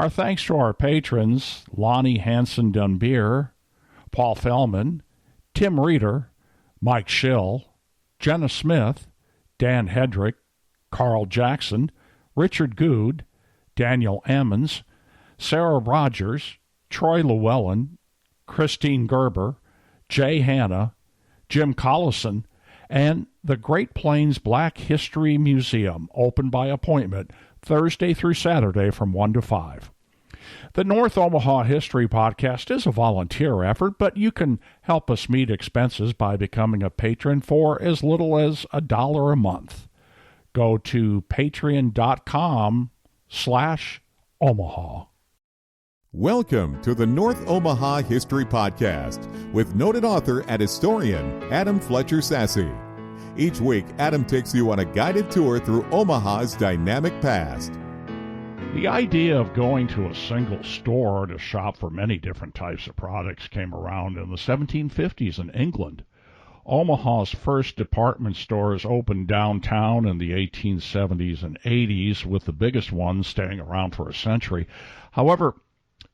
Our thanks to our patrons, Lonnie, Hansen, Dunbier, Paul Feilmann, Tim Reeder, Mike Schill, Jenna Smith, Dan Hedrick, Carl Jackson, Richard Gude, Daniel Ammons, Sara Rogers, Troy Lewellen, Kristine Gerber, Jay Hanna, Jim Collison, and the Great Plains Black History Museum, open by appointment Thursday through Saturday from 1 to 5. The North Omaha History Podcast is a volunteer effort, but you can help us meet expenses by becoming a patron for as little as $1 a month. Go to patreon.com/Omaha. Welcome to the North Omaha History Podcast with noted author and historian Adam Fletcher Sassy. Each week, Adam takes you on a guided tour through Omaha's dynamic past. The idea of going to a single store to shop for many different types of products came around in the 1750s in England. Omaha's first department stores opened downtown in the 1870s and 80s, with the biggest ones staying around for a century. However,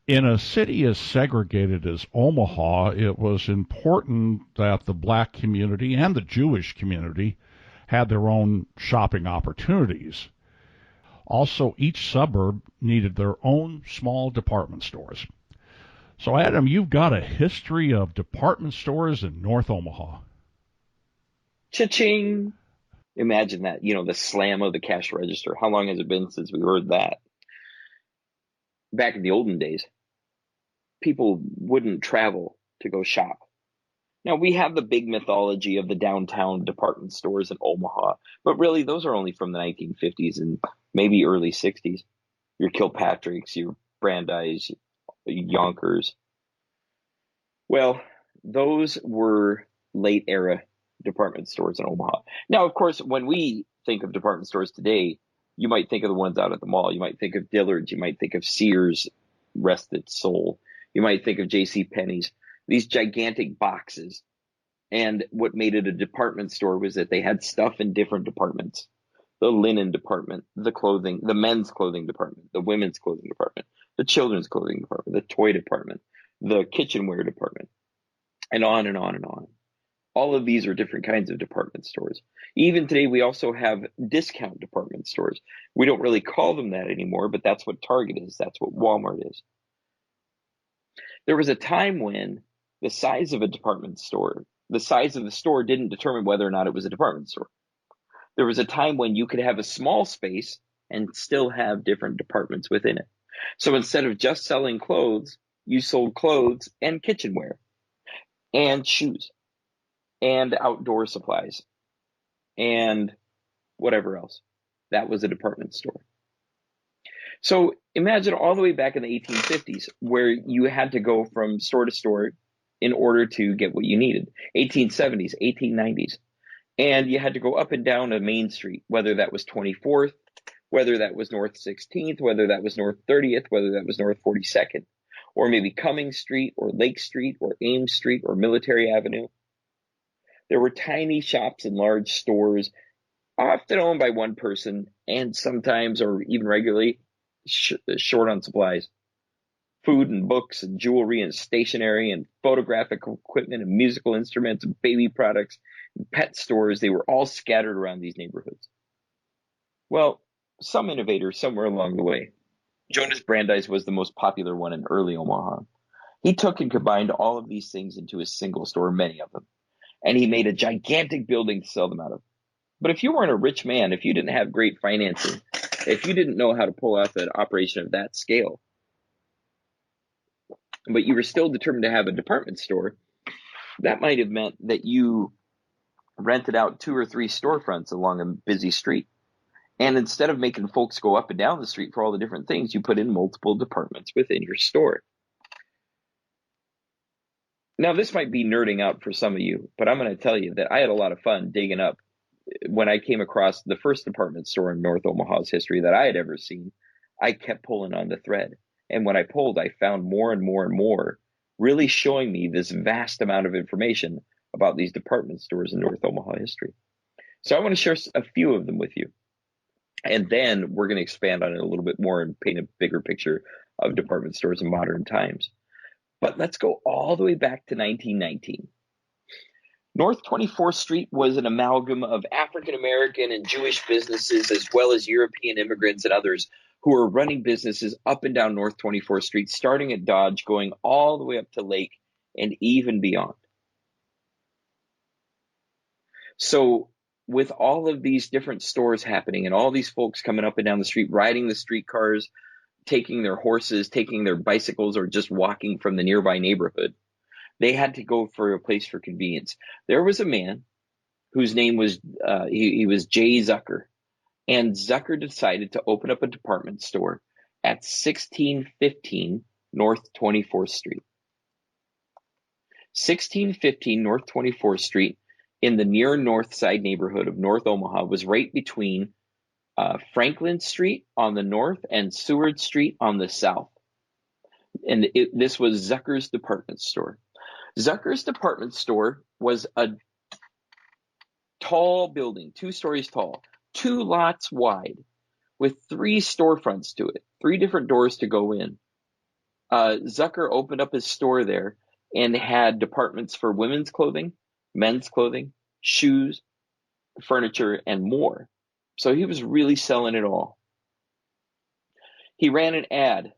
in a city as segregated as Omaha, it was important that the black community and the Jewish community had their own shopping opportunities. Also, each suburb needed their own small department stores. So, Adam, you've got a history of department stores in North Omaha. Cha-ching! Imagine that, the slam of the cash register. How long has it been since we heard that? Back in the olden days, people wouldn't travel to go shop. Now, we have the big mythology of the downtown department stores in Omaha, but really those are only from the 1950s and maybe early 60s. Your Kilpatricks, your Brandeis, Yonkers. Well, those were late era department stores in Omaha. Now, of course, when we think of department stores today, you might think of the ones out at the mall. You might think of Dillard's. You might think of Sears, rest its soul. You might think of J.C. Penney's. These gigantic boxes. And what made it a department store was that they had stuff in different departments. The linen department, the clothing, the men's clothing department, the women's clothing department, the children's clothing department, the toy department, the kitchenware department, and on and on and on. All of these are different kinds of department stores. Even today, we also have discount department stores. We don't really call them that anymore, but that's what Target is. That's what Walmart is. There was a time when the size of a department store, the size of the store didn't determine whether or not it was a department store. There was a time when you could have a small space and still have different departments within it. So instead of just selling clothes, you sold clothes and kitchenware and shoes and outdoor supplies and whatever else. That was a department store. So imagine all the way back in the 1850s where you had to go from store to store in order to get what you needed. 1870s, 1890s. And you had to go up and down a main street, whether that was 24th, whether that was North 16th, whether that was North 30th, whether that was North 42nd, or maybe Cummings Street or Lake Street or Ames Street or Military Avenue. There were tiny shops and large stores, often owned by one person and sometimes or even regularly short on supplies. Food and books and jewelry and stationery and photographic equipment and musical instruments and baby products and pet stores, they were all scattered around these neighborhoods. Well, some innovator somewhere along the way, Jonas Brandeis was the most popular one in early Omaha. He took and combined all of these things into a single store, many of them, and he made a gigantic building to sell them out of. But if you weren't a rich man, if you didn't have great financing, if you didn't know how to pull off an operation of that scale, but you were still determined to have a department store, that might have meant that you rented out 2 or 3 storefronts along a busy street. And instead of making folks go up and down the street for all the different things, you put in multiple departments within your store. Now, this might be nerding out for some of you, but I'm going to tell you that I had a lot of fun digging up when I came across the first department store in North Omaha's history that I had ever seen. I kept pulling on the thread. And when I pulled, I found more and more and more, really showing me this vast amount of information about these department stores in North Omaha history. So I want to share a few of them with you. And then we're going to expand on it a little bit more and paint a bigger picture of department stores in modern times. But let's go all the way back to 1919. North 24th Street was an amalgam of African American and Jewish businesses, as well as European immigrants and others who were running businesses up and down North 24th Street, starting at Dodge, going all the way up to Lake and even beyond. So with all of these different stores happening and all these folks coming up and down the street, riding the streetcars, taking their horses, taking their bicycles, or just walking from the nearby neighborhood, they had to go for a place for convenience. There was a man whose name was, he was J. Zucker. And Zucker decided to open up a department store at 1615 North 24th Street. 1615 North 24th Street in the near north side neighborhood of North Omaha was right between Franklin Street on the north and Seward Street on the south. And this was Zucker's department store. Zucker's department store was a tall building, 2 stories tall, 2 lots wide, with 3 storefronts to it, 3 different doors to go in. Zucker opened up his store there and had departments for women's clothing, men's clothing, shoes, furniture, and more. So he was really selling it all. He ran an ad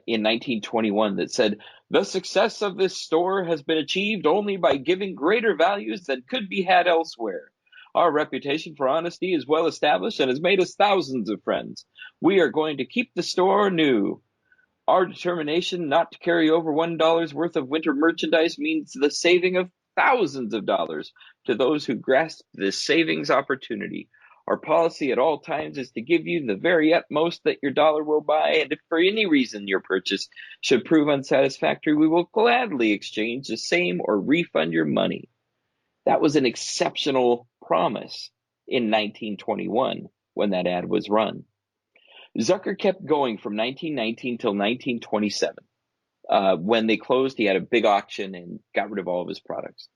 in 1921 that said, "The success of this store has been achieved only by giving greater values than could be had elsewhere. Our reputation for honesty is well established and has made us thousands of friends. We are going to keep the store new. Our determination not to carry over $1 worth of winter merchandise means the saving of thousands of dollars to those who grasp this savings opportunity. Our policy at all times is to give you the very utmost that your dollar will buy, and if for any reason your purchase should prove unsatisfactory, we will gladly exchange the same or refund your money." That was an exceptional promise in 1921 when that ad was run. Zucker kept going from 1919 till 1927. When they closed, he had a big auction and got rid of all of his products.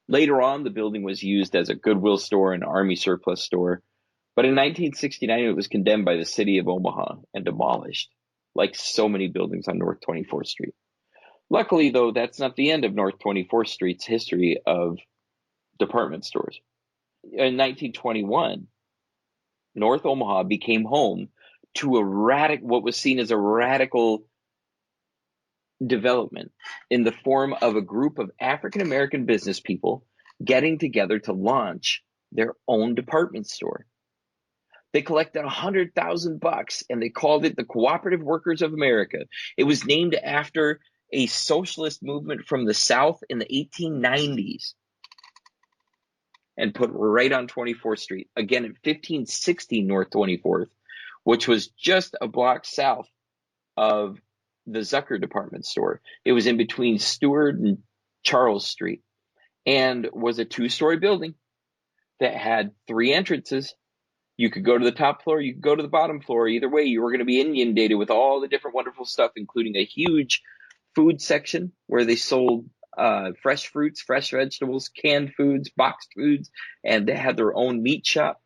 Later on, the building was used as a Goodwill store and Army surplus store. But in 1969, it was condemned by the city of Omaha and demolished, like so many buildings on North 24th Street. Luckily, though, that's not the end of North 24th Street's history of department stores. In 1921, North Omaha became home to what was seen as a radical development in the form of a group of African American business people getting together to launch their own department store. They collected $100,000 and they called it the Cooperative Workers of America. It was named after a socialist movement from the South in the 1890s and put right on 24th Street, again at 1560 North 24th, which was just a block south of the Zucker department store. It was in between Stewart and Charles Street and was a 2-story building that had 3 entrances. You could go to the top floor, you could go to the bottom floor. Either way, you were going to be inundated with all the different wonderful stuff, including a huge food section where they sold fresh fruits, fresh vegetables, canned foods, boxed foods, and they had their own meat shop.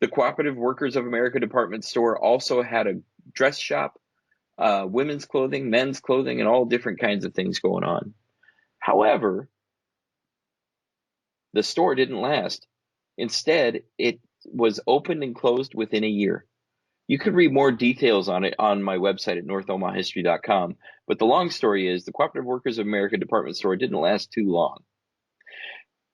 The Cooperative Workers of America department store also had a dress shop, women's clothing, men's clothing, and all different kinds of things going on. However, the store didn't last. Instead, it was opened and closed within a year. You can read more details on it on my website at northomahahistory.com, but the long story is the Cooperative Workers of America department store didn't last too long.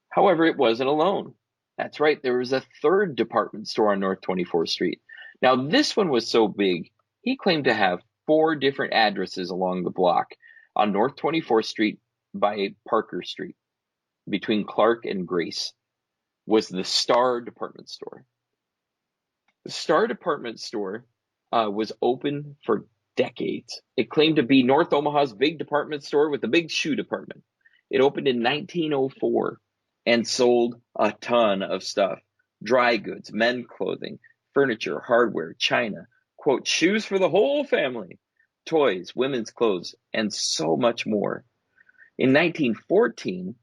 However, it wasn't alone. That's right, there was a 3rd department store on North 24th Street. Now, this one was so big, he claimed to have 4 different addresses along the block on North 24th Street by Parker Street, between Clark and Grace, was the Star department store. The Star department store was open for decades. It claimed to be North Omaha's big department store with a big shoe department. It opened in 1904 and sold a ton of stuff: dry goods, men's clothing, furniture, hardware, china, quote, shoes for the whole family, toys, women's clothes, and so much more. In 1914,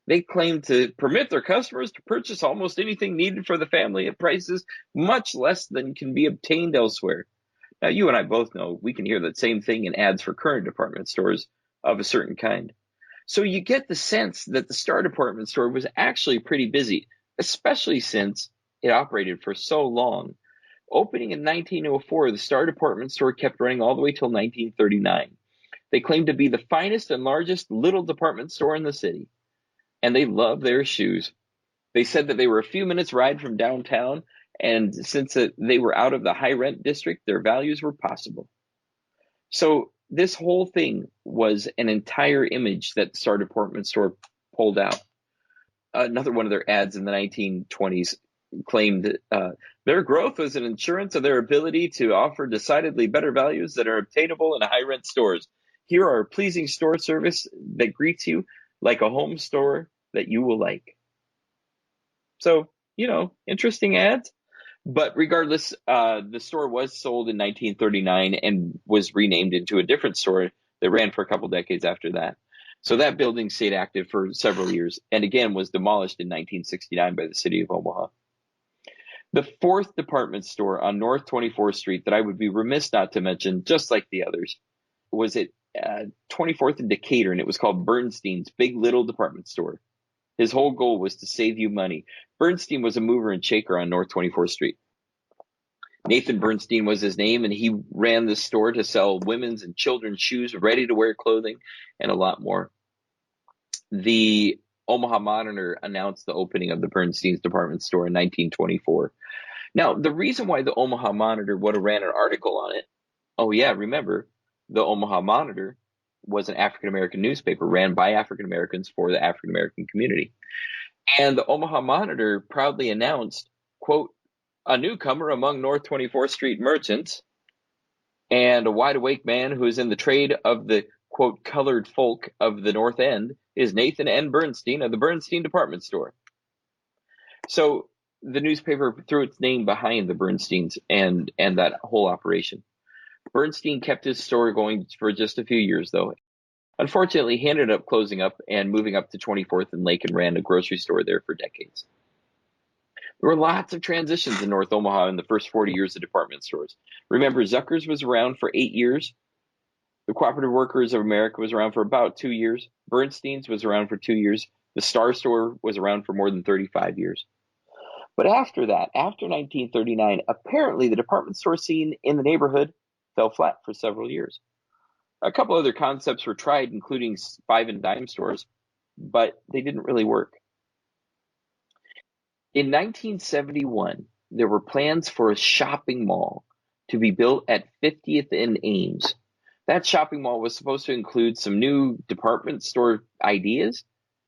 they claimed to permit their customers to purchase almost anything needed for the family at prices much less than can be obtained elsewhere. Now, you and I both know we can hear that same thing in ads for current department stores of a certain kind. So you get the sense that the Star department store was actually pretty busy, especially since it operated for so long. Opening in 1904, the Star department store kept running all the way till 1939. They claimed to be the finest and largest little department store in the city, and they loved their shoes. They said that they were a few minutes' ride from downtown, and since they were out of the high rent district, their values were possible. So this whole thing was an entire image that the Star department store pulled out. Another one of their ads in the 1920s claimed their growth was an insurance of their ability to offer decidedly better values that are obtainable in high rent stores. Here are a pleasing store service that greets you like a home store that you will like. So, interesting ads. But regardless, the store was sold in 1939 and was renamed into a different store that ran for a couple decades after that. So that building stayed active for several years and again was demolished in 1969 by the city of Omaha. The fourth department store on North 24th Street that I would be remiss not to mention, just like the others, was at 24th and Decatur, and it was called Bernstein's Big Little Department Store. His whole goal was to save you money. Bernstein was a mover and shaker on North 24th Street. Nathan Bernstein was his name, and he ran this store to sell women's and children's shoes, ready-to-wear clothing, and a lot more. The Omaha Monitor announced the opening of the Bernstein's department store in 1924. Now, the reason why the Omaha Monitor would have ran an article on it, remember, the Omaha Monitor was an African-American newspaper ran by African-Americans for the African-American community. And the Omaha Monitor proudly announced, quote, a newcomer among North 24th Street merchants and a wide-awake man who is in the trade of the, quote, colored folk of the North End is Nathan N. Bernstein of the Bernstein Department Store. So the newspaper threw its name behind the Bernsteins and that whole operation. Bernstein kept his store going for just a few years, though. Unfortunately, he ended up closing up and moving up to 24th and Lake and ran a grocery store there for decades. There were lots of transitions in North Omaha in the first 40 years of department stores. Remember, Zucker's was around for 8 years. The Cooperative Workers of America was around for about 2 years. Bernstein's was around for 2 years. The Star Store was around for more than 35 years. But after that, after 1939, apparently the department store scene in the neighborhood fell flat for several years. A couple other concepts were tried, including 5 and dime stores, but they didn't really work. In 1971, there were plans for a shopping mall to be built at 50th and Ames. That shopping mall was supposed to include some new department store ideas,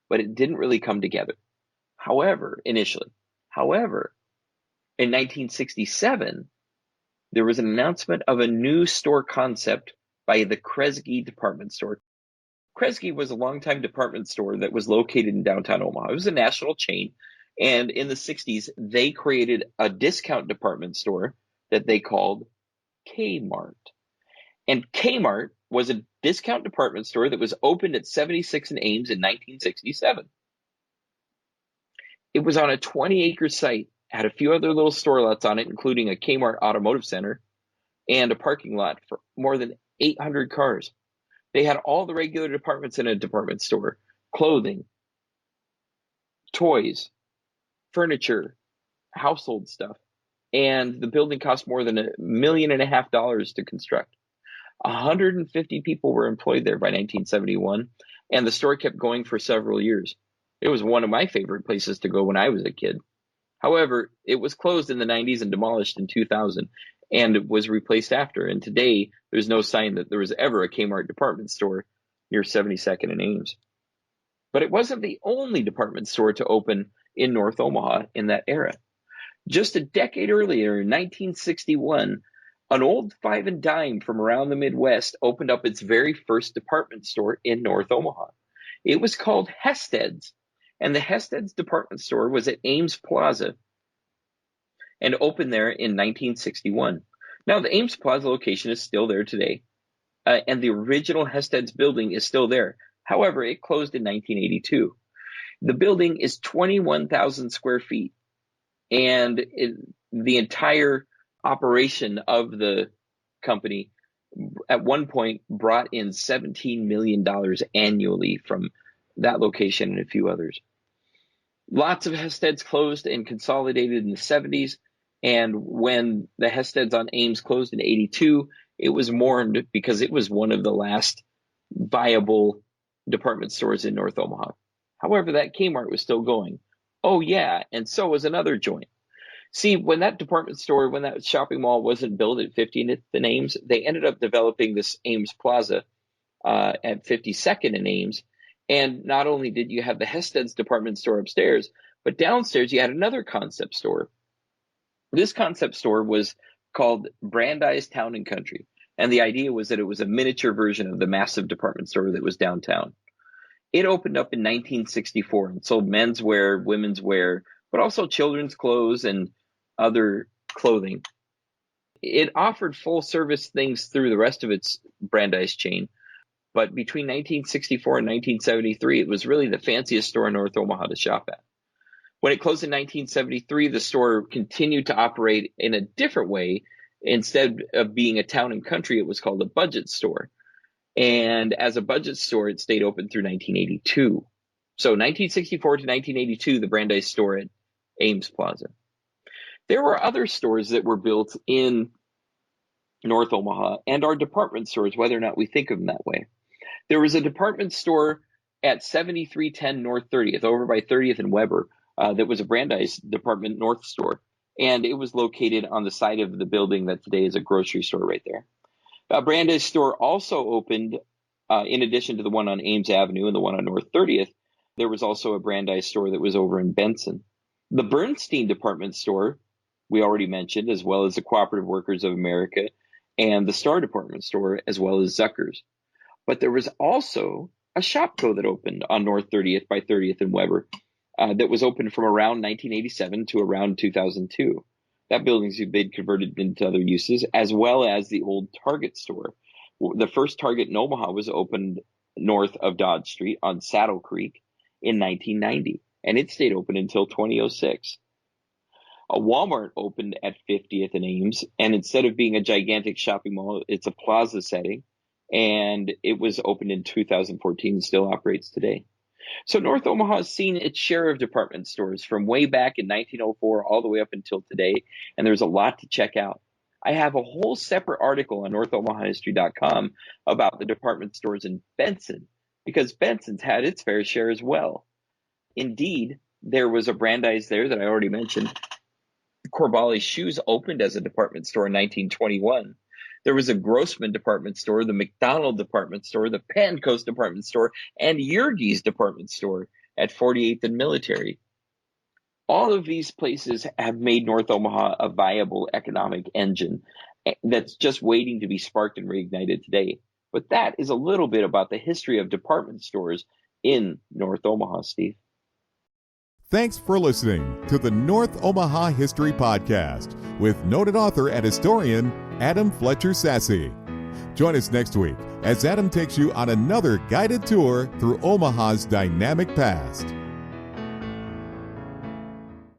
but it didn't really come together. However, in 1967, there was an announcement of a new store concept by the Kresge department store. Kresge was a longtime department store that was located in downtown Omaha. It was a national chain, and in the 60s, they created a discount department store that they called Kmart. And Kmart was a discount department store that was opened at 76 and Ames in 1967. It was on a 20-acre site, had a few other little store lots on it, including a Kmart automotive center and a parking lot for more than 800 cars. They had all the regular departments in a department store: clothing, toys, furniture, household stuff. And the building cost more than $1.5 million to construct. 150 people were employed there by 1971, and the store kept going for several years. It was one of my favorite places to go when I was a kid. However, it was closed in the 90s and demolished in 2000, and it was replaced after. And today, there's no sign that there was ever a Kmart department store near 72nd and Ames. But it wasn't the only department store to open in North Omaha in that era. Just a decade earlier, in 1961, an old 5 and dime from around the Midwest opened up its very first department store in North Omaha. It was called Hested's, and the Hested's department store was at Ames Plaza and opened there in 1961. Now, the Ames Plaza location is still there today, and the original Hested's building is still there. However, it closed in 1982. The building is 21,000 square feet, and the entire operation of the company at one point brought in $17 million annually from that location and a few others. Lots of Hesteds closed and consolidated in the 70s. And when the Hesteds on Ames closed in 82, it was mourned because it was one of the last viable department stores in North Omaha. However, that Kmart was still going. Oh, yeah. And so was another joint. See, when that department store, when that shopping mall wasn't built at 50th and Ames, they ended up developing this Ames Plaza at 52nd and Ames. And not only did you have the Hested's department store upstairs, but downstairs you had another concept store. This concept store was called Brandeis Town and Country. And the idea was that it was a miniature version of the massive department store that was downtown. It opened up in 1964 and sold menswear, women's wear, but also children's clothes and other clothing. It offered full service things through the rest of its Brandeis chain. But between 1964 and 1973, it was really the fanciest store in North Omaha to shop at. When it closed in 1973, the store continued to operate in a different way. Instead of being a town and country, it was called a budget store. And as a budget store, it stayed open through 1982. So 1964 to 1982, the Brandeis store at Ames Plaza. There were other stores that were built in North Omaha and are department stores, whether or not we think of them that way. There was a department store at 7310 North 30th, over by 30th and Weber, that was a Brandeis Department North store. And it was located on the side of the building that today is a grocery store right there. A Brandeis store also opened, in addition to the one on Ames Avenue and the one on North 30th, there was also a Brandeis store that was over in Benson. The Bernstein Department Store, we already mentioned, as well as the Cooperative Workers of America and the Star Department Store, as well as Zucker's. But there was also a Shopko that opened on North 30th by 30th and Weber that was opened from around 1987 to around 2002. That building's been converted into other uses, as well as the old Target store. The first Target in Omaha was opened north of Dodge Street on Saddle Creek in 1990, and it stayed open until 2006. A Walmart opened at 50th and Ames, and instead of being a gigantic shopping mall, it's a plaza setting, and it was opened in 2014 and still operates today. So North Omaha has seen its share of department stores from way back in 1904 all the way up until today, and there's a lot to check out. I have a whole separate article on NorthOmahaHistory.com about the department stores in Benson, because Benson's had its fair share as well. Indeed, there was a Brandeis there that I already mentioned. Corbali Shoes opened as a department store in 1921. There was a Grossman department store, the McDonald department store, the Pancoast department store, and Yergis department store at 48th and Military. All of these places have made North Omaha a viable economic engine that's just waiting to be sparked and reignited today. But that is a little bit about the history of department stores in North Omaha, Steve. Thanks for listening to the North Omaha History Podcast with noted author and historian Adam Fletcher Sasse. Join us next week as Adam takes you on another guided tour through Omaha's dynamic past.